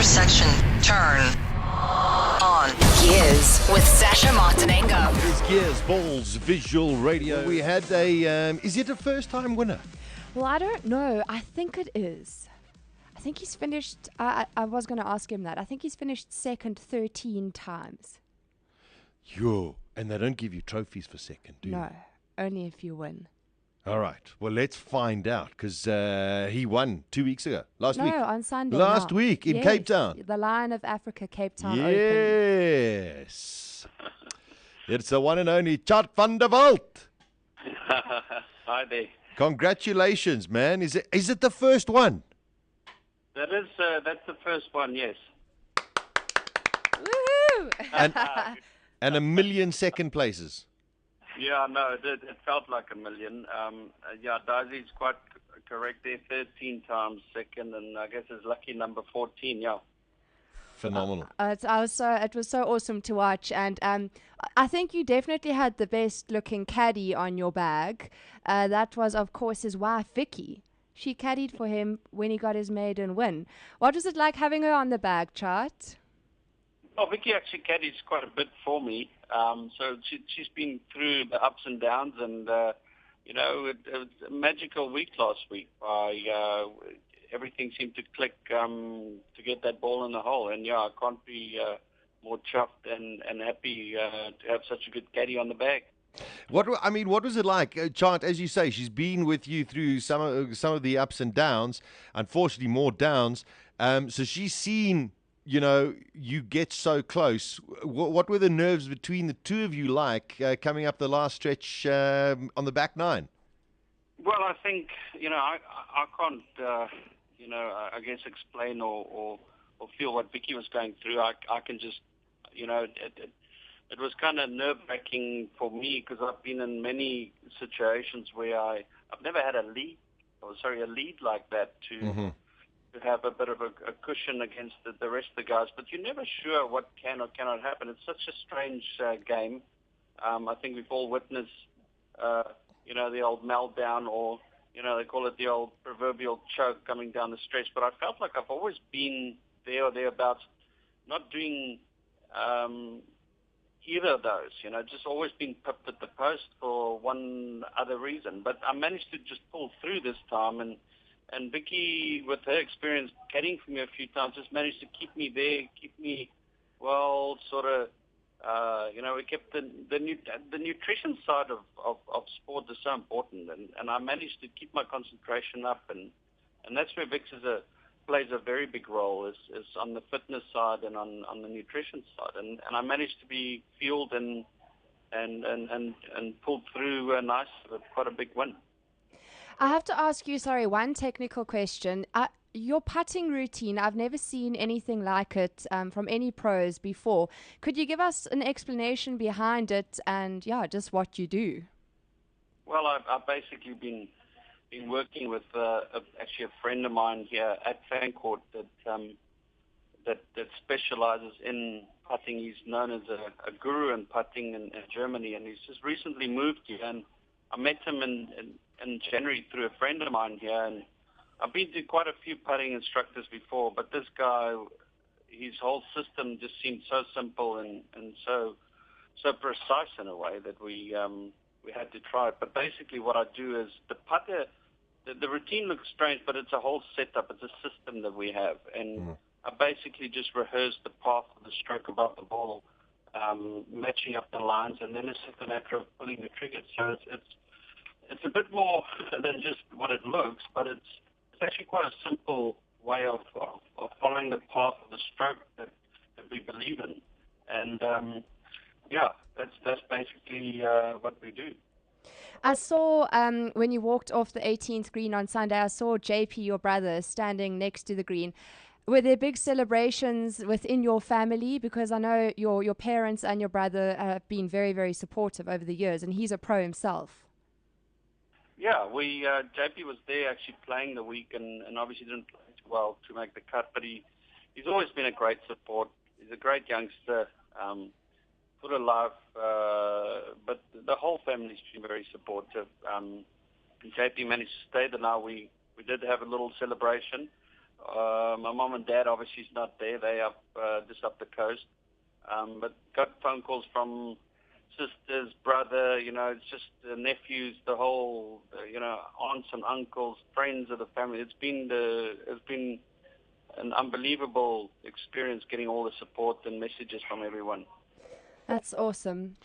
intersection. Turn on. Gears with Sasha Martinengo. It's Gears, Balls, Visual Radio. We had is it a first-time winner? Well, I don't know. I think it is. I think he's finished. I was going to ask him that. I think he's finished second 13 times. Yo, and they don't give you trophies for second, do you? No, only if you win. All right. Well, let's find out because he won 2 weeks ago. Last week. No, on Sunday. Last week in Cape Town. The Lion of Africa, Cape Town Open. Yes. It's the one and only Tjaart van der Walt. Hi there. Congratulations, man. Is it the first one? That's the first one, yes. Woohoo! And 1 million second places. Yeah, no, it felt like 1 million. Disi's quite correct there, 13 times second, and I guess his lucky number 14, yeah. Phenomenal. It was so awesome to watch, and I think you definitely had the best looking caddy on your bag. That was, of course, his wife, Vicky. She caddied for him when he got his maiden win. What was it like having her on the bag, Tjaart? Well, Vicky actually caddies quite a bit for me. So she's been through the ups and downs, and it was a magical week last week. Everything seemed to click to get that ball in the hole, and I can't be more chuffed and happy to have such a good caddy on the bag. What was it like, Tjaart? As you say, she's been with you through some of the ups and downs. Unfortunately, more downs. So she's seen. You get so close. What were the nerves between the two of you like coming up the last stretch on the back nine? Well, I think, I can't, I guess explain or feel what Vicky was going through. I can just, it was kind of nerve-wracking for me because I've been in many situations where I've never had a lead like that to have a bit of a cushion against the rest of the guys, but you're never sure what can or cannot happen. It's such a strange game. I think we've all witnessed, the old meltdown or, they call it the old proverbial choke coming down the stretch. But I felt like I've always been there or thereabouts, not doing either of those, just always been pipped at the post for one other reason. But I managed to just pull through this time, and Vicky, with her experience caddying for me a few times, just managed to keep me there, keep me, well, sort of, we kept the nutrition side of sport is so important, and I managed to keep my concentration up, and that's where Vix plays a very big role, is on the fitness side and on the nutrition side, and I managed to be fueled and pulled through nice with quite a big win. I have to ask you, one technical question. Your putting routine, I've never seen anything like it from any pros before. Could you give us an explanation behind it and, just what you do? Well, I've basically been working with actually a friend of mine here at Fancourt that specializes in putting. He's known as a guru in putting in Germany, and he's just recently moved here, and I met him in January through a friend of mine here, and I've been to quite a few putting instructors before, but this guy, his whole system just seemed so simple and so precise in a way that we had to try it. But basically what I do is the putter, the routine looks strange, but it's a whole setup. It's a system that we have, and I basically just rehearse the path of the stroke above the ball, matching up the lines, and then it's just a matter of pulling the trigger. So it's a bit more than just what it looks, but it's actually quite a simple way of following the path of the stroke that we believe in. And, that's basically what we do. I saw when you walked off the 18th green on Sunday, I saw JP, your brother, standing next to the green. Were there big celebrations within your family? Because I know your parents and your brother have been very, very supportive over the years, and he's a pro himself. Yeah, JP was there actually playing the week, and obviously didn't play too well to make the cut, but he's always been a great support. He's a great youngster, full of life, but the whole family's been very supportive. JP managed to stay the night. We did have a little celebration. My mom and dad obviously is not there. They are just up the coast. But got phone calls from sisters, brother, it's just nephews, the whole, aunts and uncles, friends of the family. It's been an unbelievable experience getting all the support and messages from everyone. That's awesome.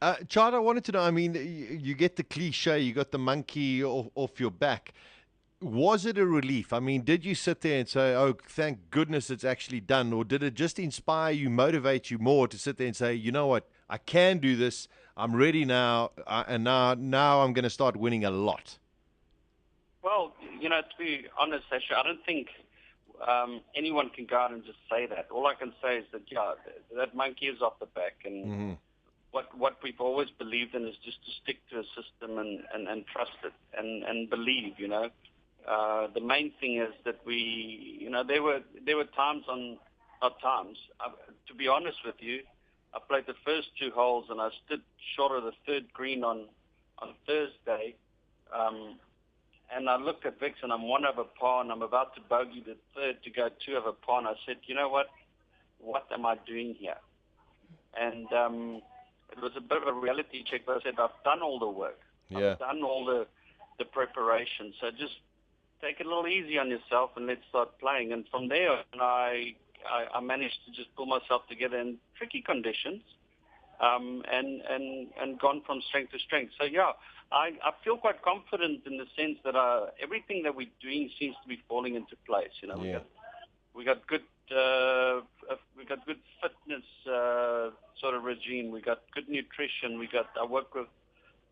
Tjaart, I wanted to know, I mean, you get the cliche, you got the monkey off your back. Was it a relief? I mean, did you sit there and say, oh, thank goodness it's actually done? Or did it just inspire you, motivate you more to sit there and say, you know what, I can do this. I'm ready now. And now I'm going to start winning a lot. Well, to be honest, Sasha, I don't think anyone can go out and just say that. All I can say is that, that monkey is off the back. And what we've always believed in is just to stick to a system and trust it and believe, The main thing is that there were times to be honest with you, I played the first 2 holes and I stood short of the 3rd green on Thursday. And I looked at Vix and I'm 1 over par and I'm about to bogey the 3rd to go 2 over par. And I said, you know what? What am I doing here? And it was a bit of a reality check, but I said, I've done all the work. Yeah. I've done all the preparation. So just take it a little easy on yourself and let's start playing. And from there, I managed to just pull myself together in tricky conditions and gone from strength to strength. So, I feel quite confident in the sense that everything that we're doing seems to be falling into place. We got good fitness sort of regime. We got good nutrition. I work with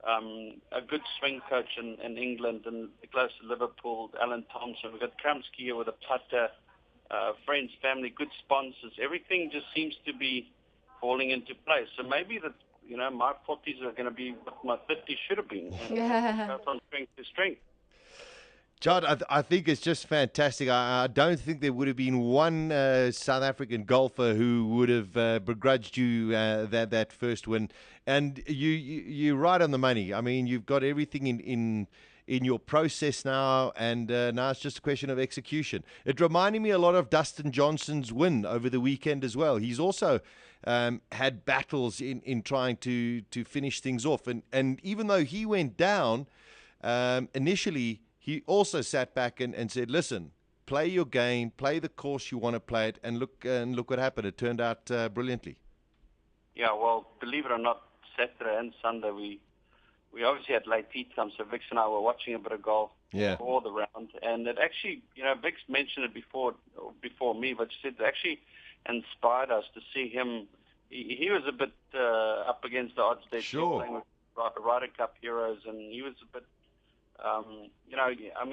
a good swing coach in England and close to Liverpool, Alan Thompson. We got Kramsky here with a putter, friends, family, good sponsors. Everything just seems to be falling into place. So maybe that my 40s are going to be what my 30s should have been. Go from strength to strength. Tjaart, I think it's just fantastic. I don't think there would have been one South African golfer who would have begrudged you that first win. And you're right on the money. I mean, you've got everything in your process now, and now it's just a question of execution. It reminded me a lot of Dustin Johnson's win over the weekend as well. He's also had battles in trying to finish things off. And even though he went down initially, he also sat back and said, listen, play your game, play the course you want to play it, and look what happened. It turned out brilliantly. Yeah, well, believe it or not, Saturday and Sunday, we obviously had late tee time, so Vix and I were watching a bit of golf before the round. And it actually, Vix mentioned it before me, but she said it actually inspired us to see him. He was a bit up against the odds there. Sure. Playing with Ryder Cup heroes, and he was a bit,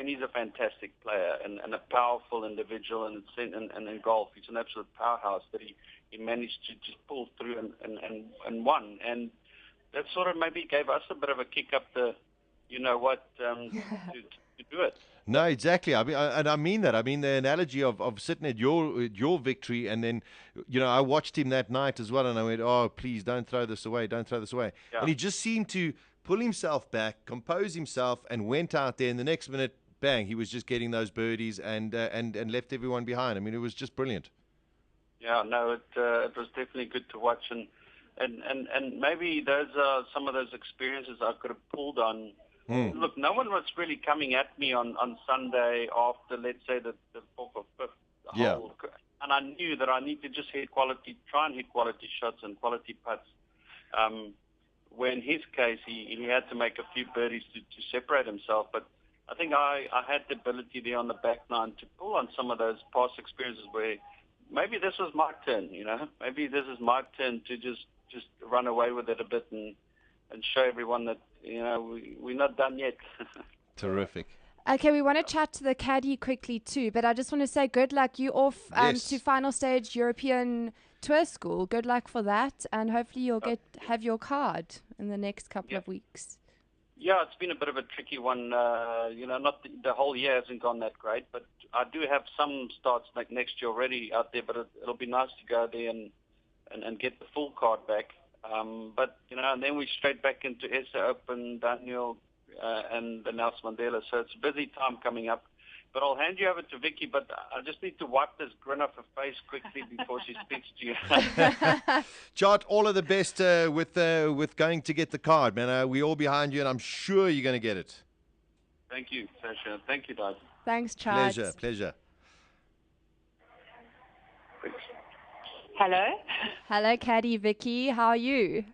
he's a fantastic player and a powerful individual, and in golf, he's an absolute powerhouse that he managed to just pull through and won. And that sort of maybe gave us a bit of a kick up to do it. No, exactly. I mean that. I mean the analogy of sitting at your victory, and then, I watched him that night as well, and I went, oh, please don't throw this away, don't throw this away. Yeah. And he just seemed to pull himself back, compose himself, and went out there. And the next minute, bang, he was just getting those birdies and left everyone behind. I mean, it was just brilliant. Yeah, no, it was definitely good to watch, and maybe those are some of those experiences I could have pulled on. Look, no one was really coming at me on Sunday after, let's say, the 4th or 5th hole. And I knew that I need to just try and hit quality shots and quality putts. Where in his case, he had to make a few birdies to separate himself. But I think I had the ability there on the back nine to pull on some of those past experiences where maybe this was my turn, Maybe this is my turn to just run away with it a bit and show everyone that, we're not done yet. Terrific. Okay, we want to chat to the caddy quickly too, but I just want to say good luck. You off to final stage European Tour School. Good luck for that, and hopefully you'll have your card in the next couple of weeks. Yeah, it's been a bit of a tricky one. Not the whole year hasn't gone that great, but I do have some starts like next year already out there, but it'll be nice to go there and get the full card back. But and then we straight back into SA Open, Daniel, and the Nelson Mandela. So it's a busy time coming up. But I'll hand you over to Vicky, but I just need to wipe this grin off her face quickly before she speaks to you. Tjaart, all of the best with going to get the card, man. We're all behind you, and I'm sure you're going to get it. Thank you, Sasha. Thank you, Dad. Thanks, Tjaart. Pleasure. Hello. Hello, Caddy Vicky. How are you?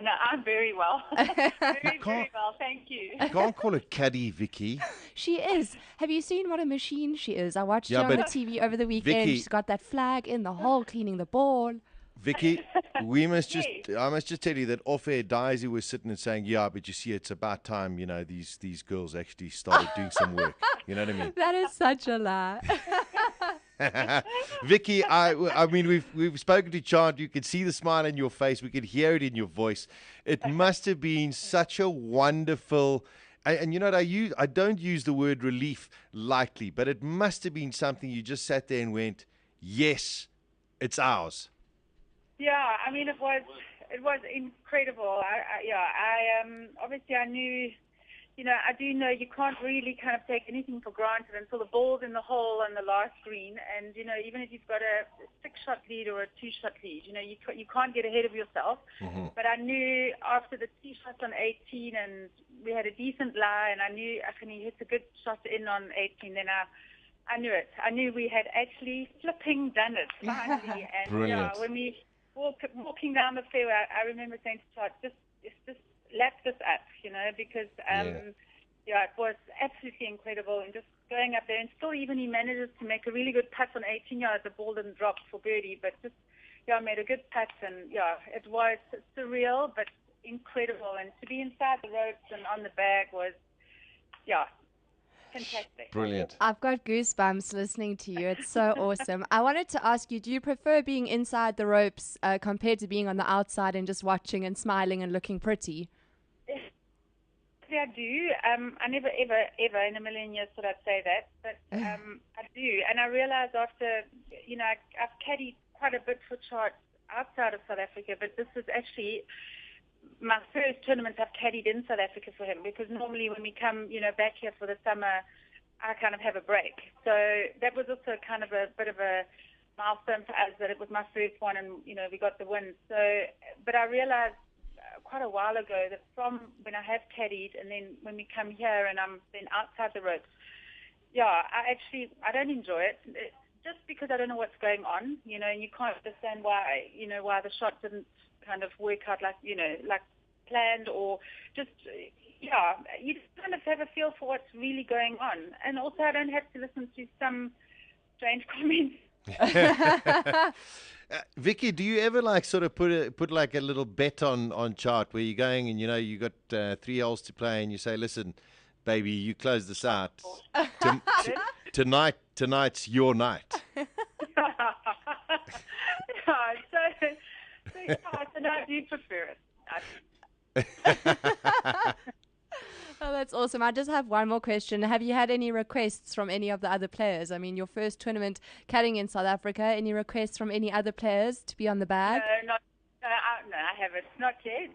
No, I'm very well. very well, thank you. You can't call her Caddy Vicky. She is. Have you seen what a machine she is? I watched her on the TV over the weekend. Vicky, She's got that flag in the hole cleaning the ball. Vicky, I must just tell you that off-air, Disi was sitting and saying, yeah, but you see, it's about time, these girls actually started doing some work. You know what I mean? That is such a lie. Vicky, I mean, we've spoken to Tjaart. You can see the smile in your face. We could hear it in your voice. It must have been such a wonderful, and you know what, I don't use the word relief lightly, but it must have been something you just sat there and went, yes, it's ours. Yeah, I mean, it was incredible. Obviously I knew, I do know you can't really kind of take anything for granted until the ball's in the hole on the last green. And, even if you've got a 6-shot lead or a 2-shot lead, you can't get ahead of yourself. Mm-hmm. But I knew after the 2 shots on 18 and we had a decent lie, and I knew after he hit a good shot in on 18, then I knew it. I knew we had actually flipping done it finally. And Brilliant. When we walking down the fairway, I remember saying to Tjaart, just lap this up, because it was absolutely incredible. And just going up there, and still even he manages to make a really good putt on 18 yards. The ball didn't drop for birdie, but just made a good putt, and it was surreal but incredible. And to be inside the ropes and on the bag was fantastic. Brilliant. I've got goosebumps listening to you. It's so awesome. I wanted to ask you, do you prefer being inside the ropes compared to being on the outside and just watching and smiling and looking pretty? I do. I never, ever in a million years thought I'd say that, but I do. And I realized after, I've caddied quite a bit for Tjaart outside of South Africa, but this is actually my first tournament I've caddied in South Africa for him, because normally when we come, back here for the summer, I kind of have a break. So that was also kind of a bit of a milestone for us, that it was my first one, and, we got the win. So, but I realized quite a while ago that from when I have caddied and then when we come here and I'm then outside the ropes, I don't enjoy it. Just because I don't know what's going on, and you can't understand why the shot didn't kind of work out like planned, or just, you just kind of have a feel for what's really going on. And also I don't have to listen to some strange comments. Vicky, do you ever sort of put like a little bet on Tjaart where you're going and you got 3 holes to play and you say, listen, baby, you close this out. Tonight's your night. So I do prefer it. Oh, that's awesome. I just have one more question. Have you had any requests from any of the other players? I mean, your first tournament caddying in South Africa, any requests from any other players to be on the bag? No, I haven't. Not yet.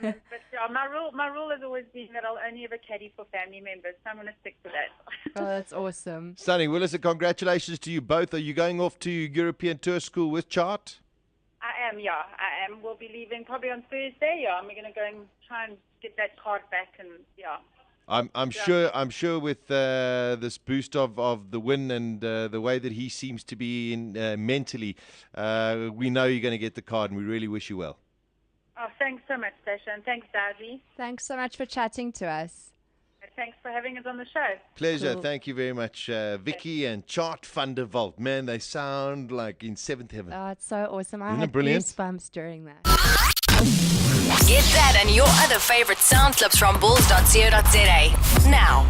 But my rule has always been that I'll only ever caddy for family members, so I'm going to stick to that. Oh, that's awesome. Stunning. Well, listen, congratulations to you both. Are you going off to European Tour School with Tjaart? I am. We'll be leaving probably on Thursday. And we're going to go and try and get that card back, and I'm sure with this boost of the win and the way that he seems to be in mentally, we know you're going to get the card, and we really wish you well. Oh, thanks so much, Sasha, and thanks, Disi. Thanks so much for chatting to us. Thanks for having us on the show. Pleasure. Cool. Thank you very much, Vicky and Tjaart van der Walt. Man, they sound like in seventh heaven. Oh, it's so awesome. I Isn't had it brilliant? goosebumps during that. Get that and your other favorite sound clips from bulls.co.za now.